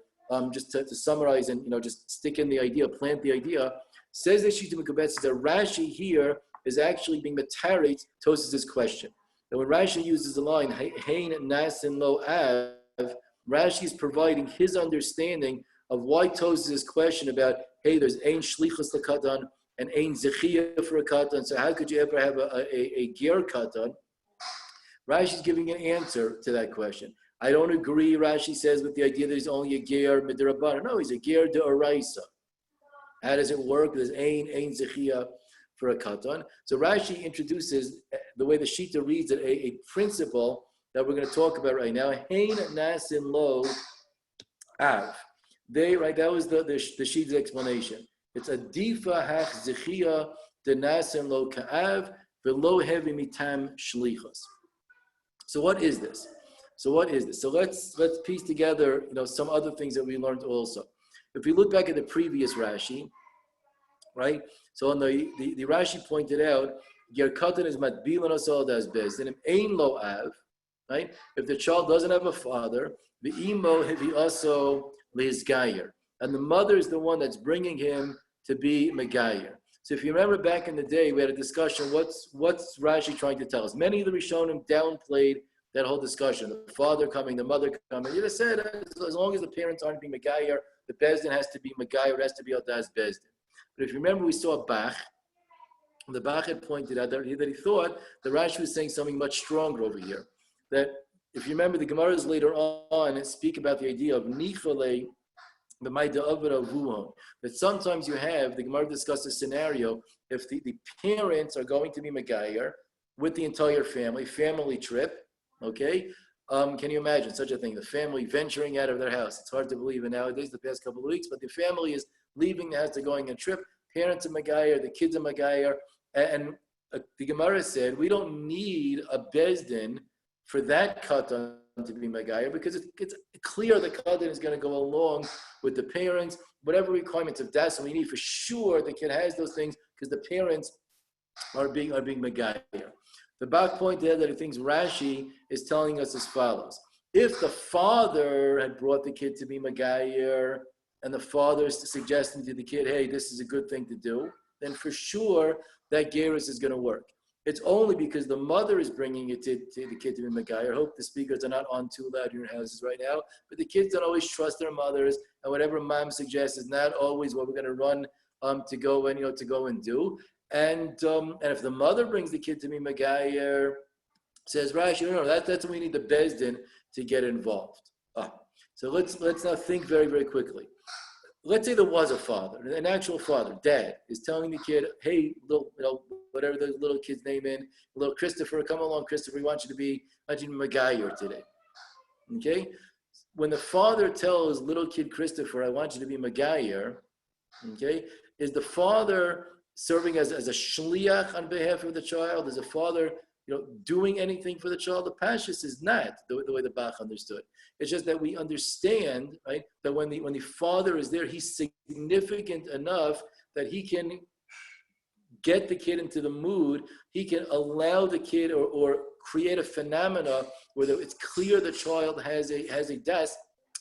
just to summarize and just stick in the idea, plant the idea, says that Shita Mekubetz that Rashi here is actually being metarit Tosas' question. And when Rashi uses the line Hein Nasin Lo Av, Rashi is providing his understanding of why Tosas' question about there's Ein Shlichus L'Katan and Ein Zechiyah for a Katan, so how could you ever have a Ger Katan? Rashi is giving an answer to that question. I don't agree, Rashi says, with the idea that he's only a Ger Midrabana. No, he's a Ger De'oraisa. How does it work? There's Ein Zechiyah for a Katan. So Rashi introduces, the way the Shita reads it, a principle that we're going to talk about right now. Hein Nasin Lo Av. That was the Shita's explanation. It's a difa hach zechia the nasim lo ka'av v'lo heavy mitam shlichus. So what is this? So let's piece together some other things that we learned also. If we look back at the previous Rashi, right? So on the Rashi pointed out ger katan is matbilan asal das bezdin ein lo av, right? If the child doesn't have a father, the imo hevi also lehizgayer, and the mother is the one that's bringing him to be Megayer. So if you remember back in the day, we had a discussion, what's Rashi trying to tell us? Many of the Rishonim downplayed that whole discussion. The father coming, the mother coming. You just said, as long as the parents aren't being Megayer, the Bezdin has to be Megayer, it has to be Aldaz Bezdin. But if you remember, we saw Bach. The Bach had pointed out that he thought that Rashi was saying something much stronger over here. That if you remember, the Gemaras later on speak about the idea of Nichale, the Maida Avra Vuhon. That sometimes you have, the Gemara discussed a scenario, if the parents are going to be Megayer with the entire family trip, okay? Can you imagine such a thing? The family venturing out of their house. It's hard to believe in nowadays, the past couple of weeks, but the family is leaving the house, they're going on a trip. Parents are Megayer, the kids are Megayer. And the Gemara said, we don't need a Bezdin for that Katan to be Megayer because it's clear the Katan is going to go along with the parents, whatever requirements of das we need. For sure, the kid has those things because the parents are being Megayer. The Bach pointed out that he thinks Rashi is telling us as follows. If the father had brought the kid to be Megayer and the father is suggesting to the kid, hey, this is a good thing to do, then for sure that gerus is going to work. It's only because the mother is bringing it to the kid to be Megayer. I hope the speakers are not on too loud in your houses right now, but the kids don't always trust their mothers, and whatever mom suggests is not always what we're going to run to go and do. And if the mother brings the kid to be Megayer, says Rashi, no, that's when we need the Bezdin to get involved. So let's now think very, very quickly. Let's say there was a father, an actual father, dad, is telling the kid, hey, little, whatever the little kid's name is, little Christopher, come along, Christopher, we want you to be Megayer today. Okay? When the father tells little kid Christopher, I want you to be Megayer, okay, is the father serving as a shliach on behalf of the child? Is the father doing anything for the child? The Pashas is not the way the Bach understood. It's just that we understand, right, that when the father is there, he's significant enough that he can get the kid into the mood. He can allow the kid or create a phenomena where it's clear the child has a das.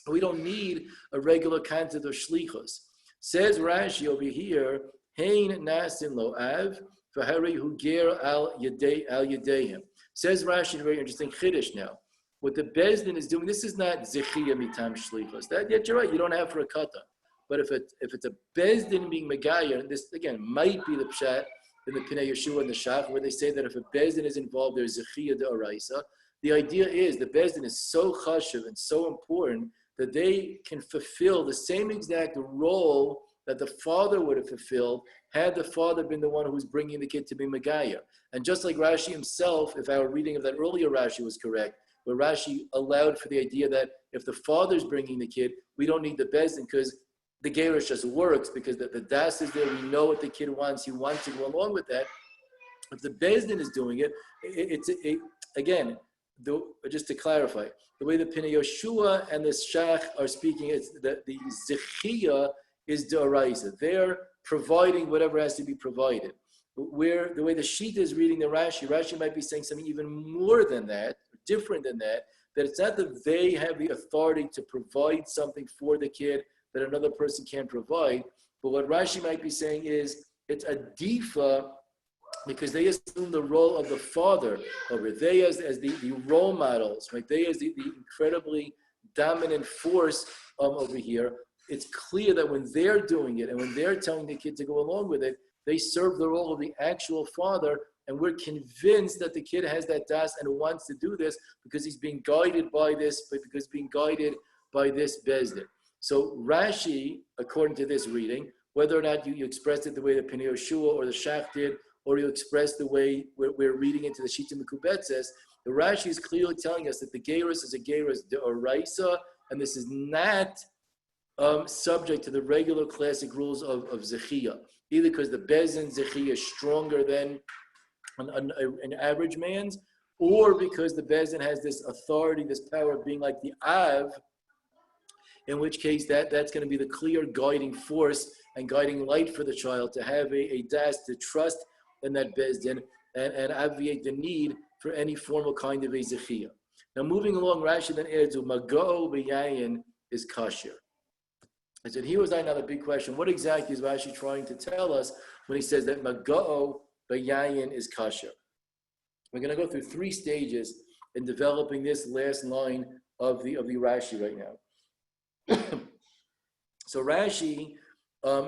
We don't need a regular concept of shlichus. Says Rashi over here, Hein nasin lo av. Hu ger al yadehim. Says Rashi, very interesting chiddush now. What the Bezdin is doing, this is not zechiyah mitam shlichos. That you're right, you don't have for a kata. But if it's a Bezdin being Megayer, and this again might be the pshat in the Pinei Yeshua and the Shach, where they say that if a Bezdin is involved, there's zechiyah de oraisa. The idea is the Bezdin is so chashuv and so important that they can fulfill the same exact role that the father would have fulfilled had the father been the one who was bringing the kid to be Megayer. And just like Rashi himself, if our reading of that earlier Rashi was correct, where Rashi allowed for the idea that if the father's bringing the kid, we don't need the Bezdin because the gerus just works because the das is there, we know what the kid wants, he wants to go along with that. If the Bezdin is doing it, again, just to clarify, the way the Pinei Yoshua and the Shach are speaking, it's the Zechiyah is d'oraisa. They're providing whatever has to be provided. Where the way the Shita is reading the Rashi might be saying something even more than that, different than that it's not that they have the authority to provide something for the kid that another person can't provide, but what Rashi might be saying is it's a difa because they assume the role of the father over it. They as the role models, right? They as the incredibly dominant force over here. It's clear that when they're doing it and when they're telling the kid to go along with it, they serve the role of the actual father, and we're convinced that the kid has that das and wants to do this because he's being guided by this, but because being guided by this Bezdin. So Rashi, according to this reading, whether or not you expressed it the way the Pinei Yoshua or the Shach did, or you expressed the way we're reading into the Shita Mekubetzes, the Rashi is clearly telling us that the gerus is a gerus d'oraisa, and this is not subject to the regular classic rules of Zechiyah, either because the Bezdin Zechiyah is stronger than an average man's, or because the Bezdin has this authority, this power of being like the Av, in which case that's going to be the clear guiding force and guiding light for the child to have a das, to trust in that Bezdin and obviate the need for any formal kind of a Zechiyah. Now moving along, Rashi then adds, Maga'o b'yayin is kasher. I said, here was another big question. What exactly is Rashi trying to tell us when he says that Maga'o Bayayin is kasher? We're going to go through 3 stages in developing this last line of the Rashi right now. So Rashi,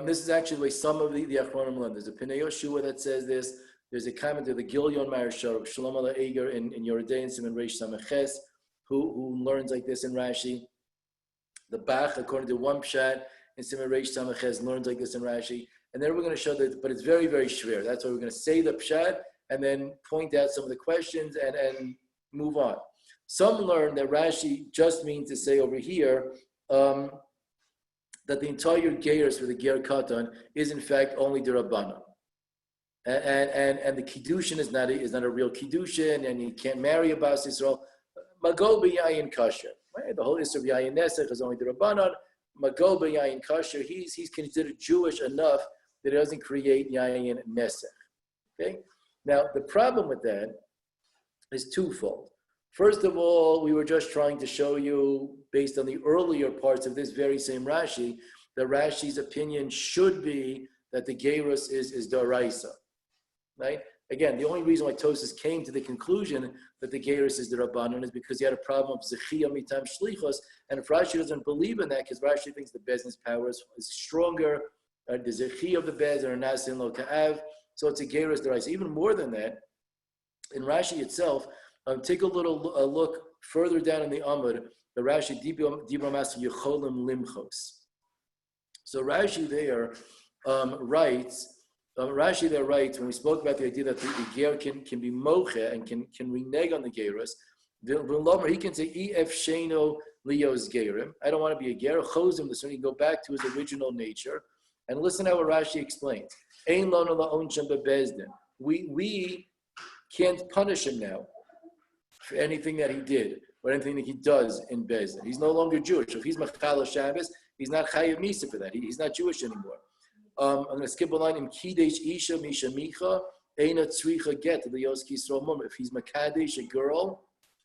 this is actually some of the Achronim learn. There's a Pnei Yoshua that says this. There's a comment of the Gilyon Marashar of Shalom Ala Eger in Yoredei and Simon Reish Samaches, who learns like this in Rashi. The Bach, according to one pshat, in Simon Reish Samaches, learns like this in Rashi. And then we're going to show that, but it's very, very shver. That's why we're going to say the pshat and then point out some of the questions and move on. Some learn that Rashi just means to say over here that the entire Geiros for the Ger Katan is in fact only the Rabbanan. And the Kiddushin is not a real Kiddushin, and you can't marry a Bas Yisrael. Mago b'yayin kasher. Right? The whole issue of yayin nesech is only the Rabbanan. Mago b'yayin kasher. He's considered Jewish enough that he doesn't create yayin nesech. Okay. Now the problem with that is twofold. First of all, we were just trying to show you, based on the earlier parts of this very same Rashi, that Rashi's opinion should be that the Geiros is Doraisa, right? Again, the only reason why Tosas came to the conclusion that the Geiros is the Rabbanon is because he had a problem of Zechiyah Mitam Shlichos, and if Rashi doesn't believe in that, because Rashi thinks the business power is stronger, the Zechiyah of the Bez are Nasin Lo Ka'av, so it's a Geiros Doraisa. Even more than that, in Rashi itself, take a look further down in the Amud, the Rashi Dibra Master Yecholim Limchos. So Rashi there writes, when we spoke about the idea that the ger can be moche and can renege on the geras, he can say ef sheno lios gerim. I don't want to be a ger. Chozim, so he can go back to his original nature. And listen how Rashi explains. Ein lona la'onsham bebezdin. We can't punish him now for anything that he did or anything that he does in Bezdin. He's no longer Jewish. If he's Machal Shabbos, he's not Chayav Misa for that. He's not Jewish anymore. I'm going to skip a line. In Kidesh Isha Misha Micha Eina Tzricha Get the Yoski Yisrael. If he's Makadesh, a girl,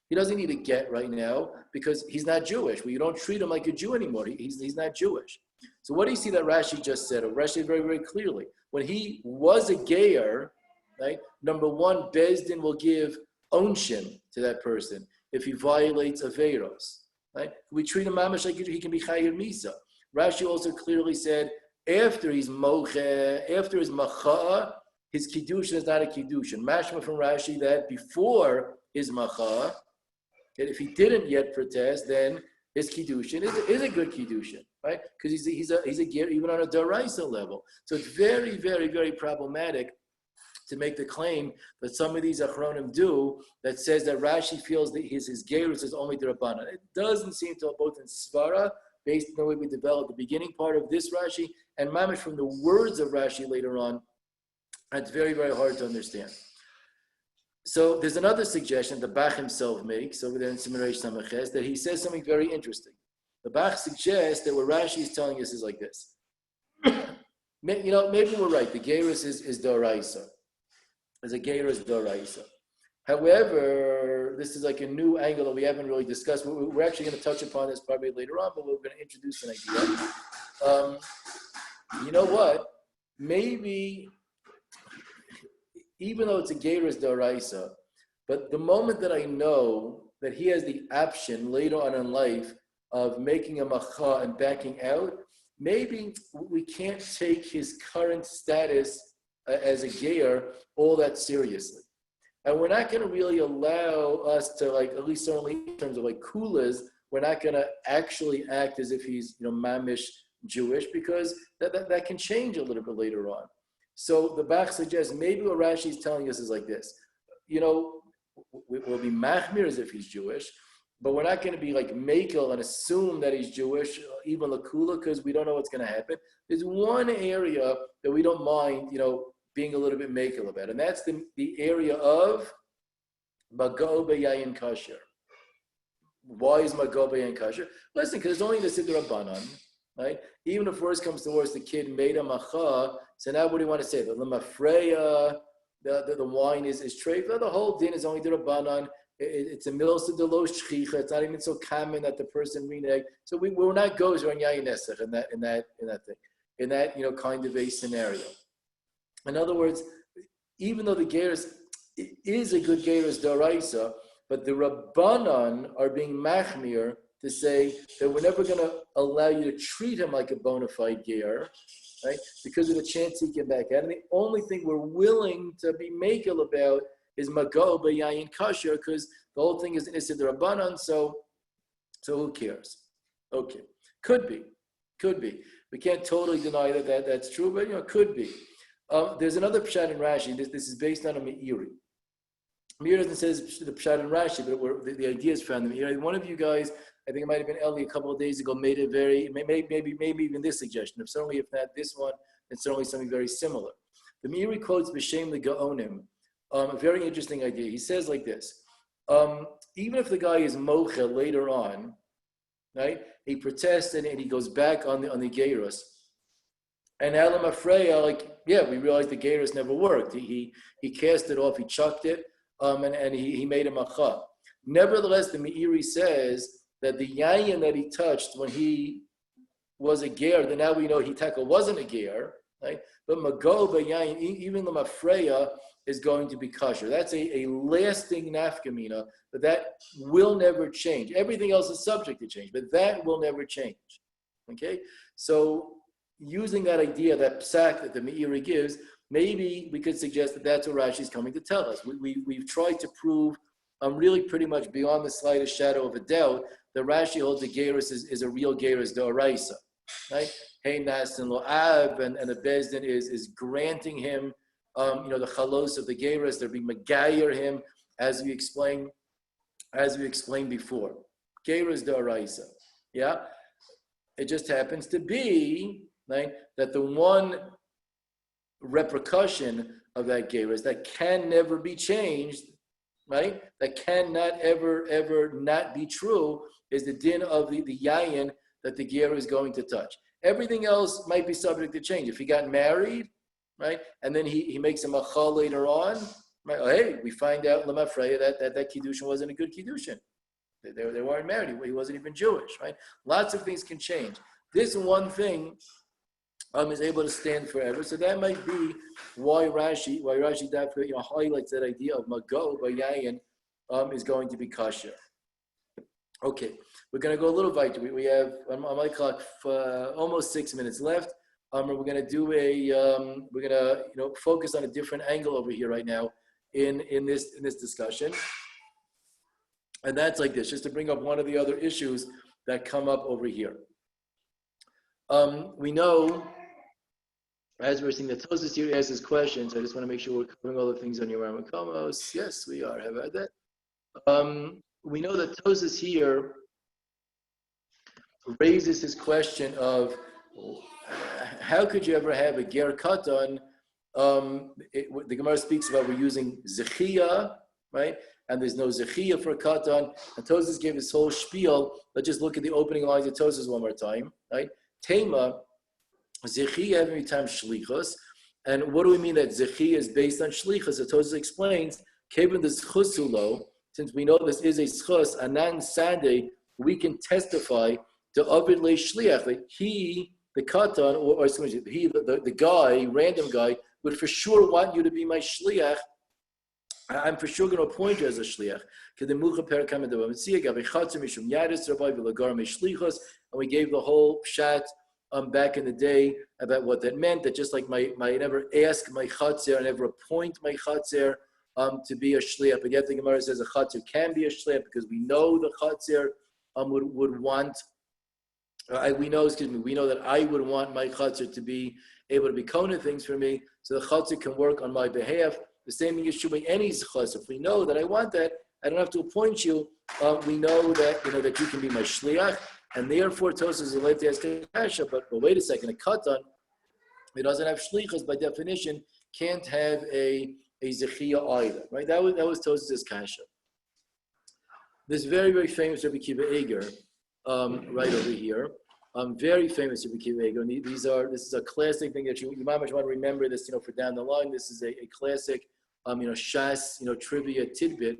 he doesn't need a get right now because he's not Jewish. Well, you don't treat him like a Jew anymore. He's not Jewish. So what do you see that Rashi just said? Rashi very, very clearly. When he was a Geyer, right? Number one, Bezdin will give ownership to that person if he violates Averos, right? We treat him mamash like he can be Chayyir Misa. Rashi also clearly said after he's moche, after his macha, his kiddushin is not a kiddushin. Mashma from Rashi that before his macha, that if he didn't yet protest, then his kiddushin is a good kiddushin, right? Because he's a ger even on a daraisa level. So it's very, very, very problematic to make the claim that some of these achronim do that says that Rashi feels that his gerus is only the Rabbanan. It doesn't seem to, both in Svara, based on the way we developed the beginning part of this Rashi, and mamish from the words of Rashi later on, it's very, very hard to understand. So there's another suggestion the Bach himself makes over there in Simon Reish Samaches that he says something very interesting. The Bach suggests that what Rashi is telling us is like this. Maybe we're right. The gerus is Doraisa. As a gerus Doraisa. However, this is like a new angle that we haven't really discussed. We're actually going to touch upon this probably later on, but we're going to introduce an idea. You know what? Maybe, even though it's a gerus Doraisa, but the moment that I know that he has the option later on in life of making a macha and backing out, maybe we can't take his current status as a geir all that seriously. And we're not going to really allow us to, like, at least certainly in terms of like kulas, we're not going to actually act as if he's, mamish Jewish, because that can change a little bit later on. So the Bach suggests maybe what Rashi is telling us is like this. We'll be machmir as if he's Jewish, but we're not going to be like makel and assume that he's Jewish, even lakula, because we don't know what's going to happen. There's one area that we don't mind, being a little bit makel about, and that's the area of Mago B'Yayin Kasher. Why is Mago B'Yayin Kasher? Listen, because it's only the Siddur Rabbanan, right? Even if worse comes to worse, the kid made a macha, so now what do you want to say? The lemafreya, the wine is treifa. The whole din is only the Rabbanan. It's a milsa de lo shchicha. It's not even so common that the person reneged. So we will not go to yayin nesach in that thing, in that kind of a scenario. In other words, even though the gerus is a good gerus daraisa, but the Rabbanan are being machmir to say that we're never going to allow you to treat him like a bona fide ger, right? Because of the chance he can back out. And the only thing we're willing to be makel about is mago b'yayin kasher, because the whole thing is Issa the Rabbanan, so who cares? Okay. Could be. We can't totally deny that's true, but could be. There's another pshat in Rashi. This is based on a Meiri. Meiri doesn't say the pshat in Rashi, but the idea is found in Meiri. One of you guys, I think it might have been Eli a couple of days ago, made it maybe even this suggestion. If not this one, then certainly something very similar. The Meiri quotes B'Shem the Gaonim, a very interesting idea. He says like this: even if the guy is mochel later on, right? He protests and he goes back on the gerus. And Alam Afreya, we realized the gerus never worked. He cast it off, he chucked it, and he made a macha. Nevertheless, the Meiri says that the yayin that he touched when he was a ger, then now we know he wasn't a ger, right? But mago yayin, even the mafreya is going to be kosher. That's a lasting nafkamina, but that will never change. Everything else is subject to change, but that will never change. Okay, so using that idea, that psak that the Meiri gives, maybe we could suggest that that's what Rashi is coming to tell us. We've tried to prove, really pretty much beyond the slightest shadow of a doubt, that Rashi holds the gerus is a real gerus d'oraisa, right? Hey nas and lo'av, and the bezdin is granting him, the chalos of the gerus. They're being megayer him, as we explained before. Gerus d'oraisa, yeah. It just happens to be, right, that the one repercussion of that gerus that can never be changed, right, that cannot ever not be true, is the din of the yayin that the ger is going to touch. Everything else might be subject to change. If he got married, right, and then he makes a machal later on, right, hey, we find out lemafreya that kiddushin wasn't a good kiddushin. They weren't married. He wasn't even Jewish, right? Lots of things can change. This one thing is able to stand forever. So that might be why Rashi highlights that idea of mago bayayin is going to be kosher. Okay, we're going to go a little weiter. We have on my clock almost 6 minutes left. We're going to do we're going to focus on a different angle over here right now in this discussion. And that's like this, just to bring up one of the other issues that come up over here. We know, as we're seeing, that Tosas here asks his questions. I just want to make sure we're covering all the things on your Ramakomos. Yes, we are. How about that? We know that Tosas here raises his question of how could you ever have a ger katan? The Gemara speaks about we're using zechiyah, right? And there's no zechiyah for katan. And Tosas gave his whole spiel. Let's just look at the opening lines of Tosas one more time, right? Tema, zechiyah every time shlichus. And what do we mean that zechiyah is based on shlichus? So Tosas explains, kevin the zchusulo, since we know this is a zchus, anan sade, we can testify to avid le shliach, that he, the katan, or excuse me, he, the guy, random guy, would for sure want you to be my shliach. I'm for sure going to appoint you as a shliach. And we gave the whole pshat back in the day about what that meant. That just like I never ask my chatzer, I never appoint my chatzer to be a shliach. But yet the Gemara says a chatzer can be a shliach because we know the chatzer would want. We know that I would want my chatzer to be able to be kona things for me, so the chatzer can work on my behalf. The same thing is true by any zchus. If we know that I want that, I don't have to appoint you. We know that that you can be my shliach, and therefore Tosas is allowed to ask a kasha. But wait a second, a katan, it doesn't have shlichus by definition, can't have a zechiyah either, right? That was Tosas' kasha. This very, very famous Rabbi Kiva Eger, right over here. Very famous Rabbi Kiva Eger. And this is a classic thing that you might want to remember this, for down the line. This is a classic, Shas, trivia tidbit.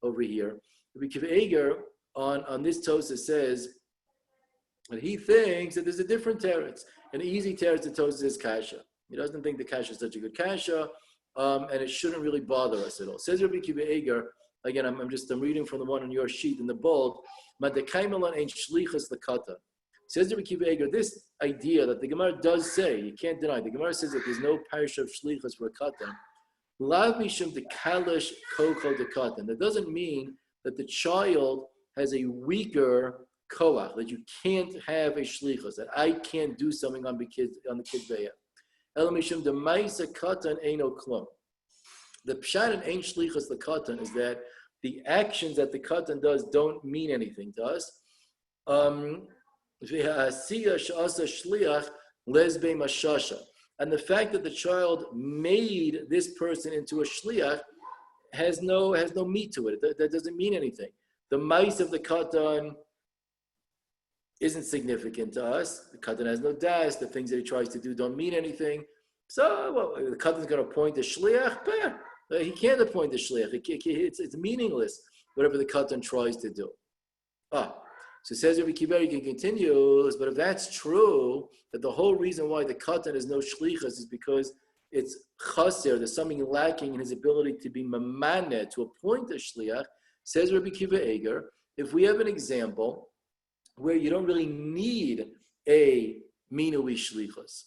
over here. Rabbi Kiva Eger on this Tosa says that he thinks that there's a different teretz. An easy teretz to Tosa is kasha. He doesn't think the kasha is such a good kasha, and it shouldn't really bother us at all. Says Rabbi Kiva Eger, again, I'm reading from the one on your sheet in the bold, says Rabbi Kiva Eger, this idea that the Gemara does say, you can't deny, the Gemara says that there's no parish of shlichus for a katan. Lav mishum de kalish koko de katan. That doesn't mean that the child has a weaker koach, that you can't have a shlichus, that I can't do something on the kid's bayah. El mishum de ma'isa katan eino klum. The pshat and ein shlichus the katan is that the actions that the katan does don't mean anything to us. And the fact that the child made this person into a shliach has no meat to it. That doesn't mean anything. The mice of the katan isn't significant to us. The katan has no das. The things that he tries to do don't mean anything. So the katan is going to appoint a shliach. He can't appoint a shliach. It's meaningless, whatever the katan tries to do. So it says Rabbi Kiva, you can continue, but if that's true, that the whole reason why the katan is no shlichus is because it's chaser, there's something lacking in his ability to be mamaneh, to appoint a shliach, says Rabbi Kiva Eger, if we have an example where you don't really need a minui shlichus,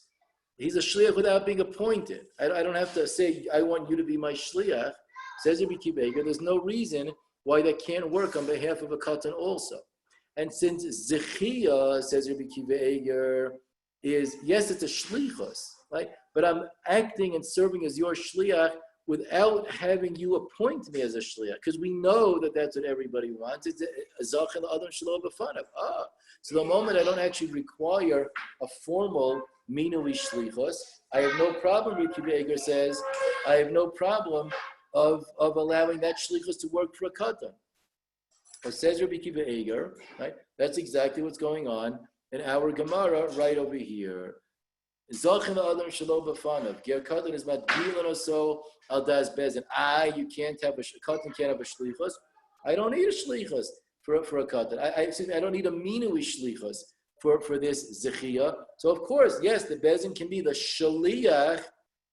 he's a shliach without being appointed. I don't have to say, I want you to be my shliach, says Rabbi Kiva Eger, there's no reason why that can't work on behalf of a katan also. And since Zechia, says Rabbi Kiva Eger, is, yes, it's a shlichus, right? But I'm acting and serving as your shliach without having you appoint me as a shliach, because we know that that's what everybody wants. It's a zach and adam shalom b'fanav. So the moment I don't actually require a formal minui shlichus, I have no problem, Rabbi Kiva Eger says, I have no problem of allowing that shlichus to work for a katan. It says Rabbi Kiva Eger, right? That's exactly what's going on in our Gemara right over here. Zachin adam shalom b'fanav. Ger katan is not gilan oso al das bezin. You can't have a katan can't have a shlichus. I don't need a shlichus for a katan. I don't need a minui shlichus for this zechia. So of course, yes, the bezin can be the shliach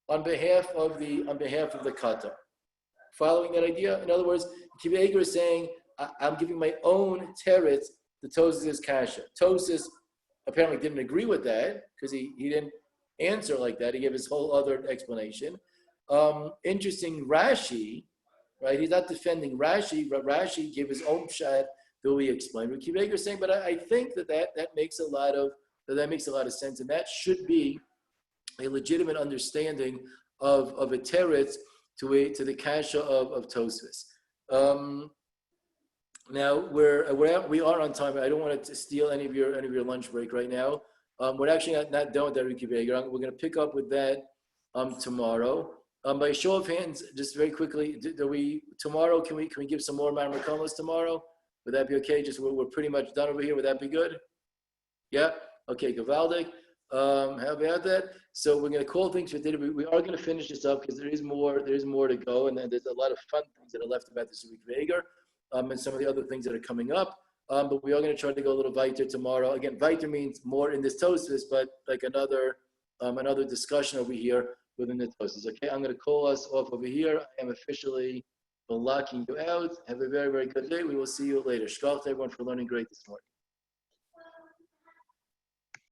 on behalf of the katan. Following that idea, in other words, Kiva Eger is saying, I'm giving my own teretz to Tosas' kasha. Tosas apparently didn't agree with that because he didn't answer like that. He gave his whole other explanation. Interesting, Rashi, right? He's not defending Rashi, but Rashi gave his own pshat that we explained. What Kiva Eger is saying, but I think that makes a lot of sense, and that should be a legitimate understanding of a teretz to the kasha of Tosfos. Now we are on time. I don't want to steal any of your lunch break right now. We're actually not done with that, Ricky Baker. We're going to pick up with that tomorrow. By show of hands, just very quickly, tomorrow? Can we give some more Ma'amar Komas tomorrow? Would that be okay? Just we're pretty much done over here. Would that be good? Yeah. Okay. Gavaldik. How about that? So we're going to call things for today. We are going to finish this up because there is more to go, and then there's a lot of fun things that are left about this week, Vager, and some of the other things that are coming up. But we are going to try to go a little weiter tomorrow. Again, weiter means more in this Tosfos, but like another discussion over here within the Tosfos. Okay, I'm going to call us off over here. I am officially locking you out. Have a very, very good day. We will see you later. Shkach to everyone for learning great this morning.